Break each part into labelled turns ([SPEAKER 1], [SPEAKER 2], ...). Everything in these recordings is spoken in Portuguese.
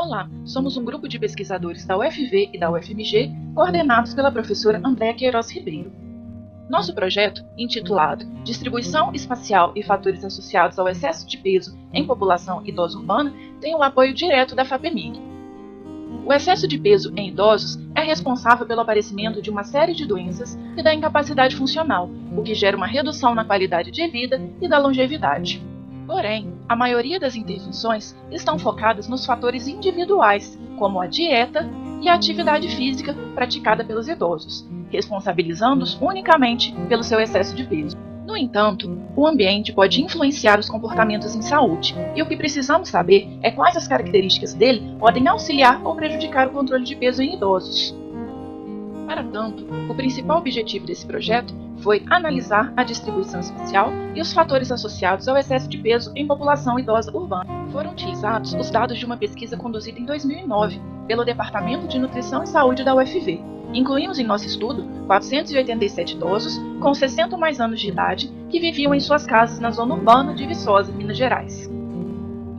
[SPEAKER 1] Olá, somos um grupo de pesquisadores da UFV e da UFMG, coordenados pela professora Andréa Queiroz Ribeiro. Nosso projeto, intitulado Distribuição Espacial e Fatores Associados ao Excesso de Peso em População Idosa Urbana, tem o apoio direto da FAPEMIG. O excesso de peso em idosos é responsável pelo aparecimento de uma série de doenças e da incapacidade funcional, o que gera uma redução na qualidade de vida e da longevidade. Porém, a maioria das intervenções estão focadas nos fatores individuais, como a dieta e a atividade física praticada pelos idosos, responsabilizando-os unicamente pelo seu excesso de peso. No entanto, o ambiente pode influenciar os comportamentos em saúde, e o que precisamos saber é quais as características dele podem auxiliar ou prejudicar o controle de peso em idosos. Para tanto, o principal objetivo desse projeto foi analisar a distribuição espacial e os fatores associados ao excesso de peso em população idosa urbana. Foram utilizados os dados de uma pesquisa conduzida em 2009 pelo Departamento de Nutrição e Saúde da UFV. Incluímos em nosso estudo 487 idosos com 60 ou mais anos de idade que viviam em suas casas na zona urbana de Viçosa, Minas Gerais.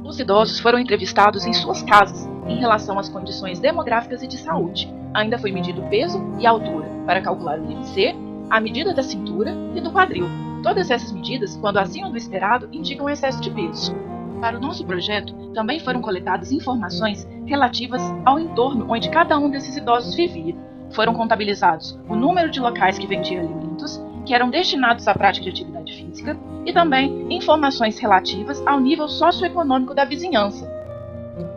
[SPEAKER 1] Os idosos foram entrevistados em suas casas em relação às condições demográficas e de saúde. Ainda foi medido o peso e a altura para calcular o IMC, a medida da cintura e do quadril. Todas essas medidas, quando acima do esperado, indicam excesso de peso. Para o nosso projeto, também foram coletadas informações relativas ao entorno onde cada um desses idosos vivia. Foram contabilizados o número de locais que vendiam alimentos, que eram destinados à prática de atividade física, e também informações relativas ao nível socioeconômico da vizinhança.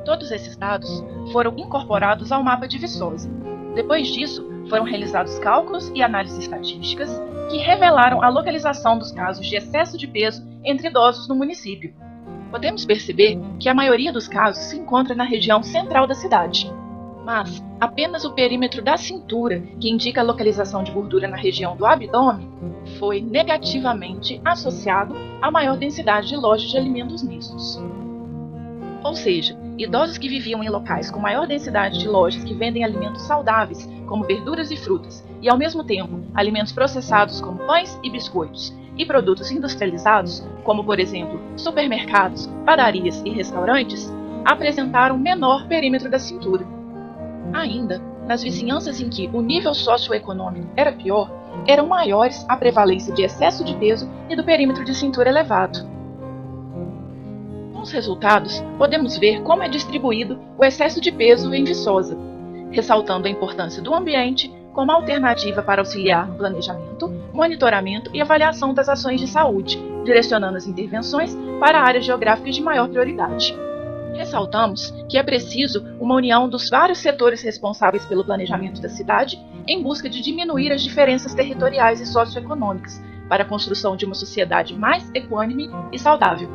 [SPEAKER 1] Todos esses dados foram incorporados ao mapa de Viçosa. Depois disso, foram realizados cálculos e análises estatísticas que revelaram a localização dos casos de excesso de peso entre idosos no município. Podemos perceber que a maioria dos casos se encontra na região central da cidade. Mas apenas o perímetro da cintura, que indica a localização de gordura na região do abdômen, foi negativamente associado à maior densidade de lojas de alimentos mistos. Ou seja, idosos que viviam em locais com maior densidade de lojas que vendem alimentos saudáveis, como verduras e frutas, e ao mesmo tempo alimentos processados como pães e biscoitos, e produtos industrializados, como por exemplo supermercados, padarias e restaurantes, apresentaram menor perímetro da cintura. Ainda, nas vizinhanças em que o nível socioeconômico era pior, eram maiores a prevalência de excesso de peso e do perímetro de cintura elevado. Com os resultados, podemos ver como é distribuído o excesso de peso em Viçosa, ressaltando a importância do ambiente como alternativa para auxiliar no planejamento, monitoramento e avaliação das ações de saúde, direcionando as intervenções para áreas geográficas de maior prioridade. Ressaltamos que é preciso uma união dos vários setores responsáveis pelo planejamento da cidade em busca de diminuir as diferenças territoriais e socioeconômicas para a construção de uma sociedade mais equânime e saudável.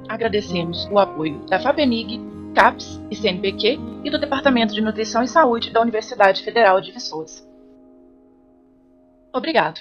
[SPEAKER 1] Agradecemos o apoio da FAPEMIG, CAPES e CNPq e do Departamento de Nutrição e Saúde da Universidade Federal de Viçosa. Obrigado.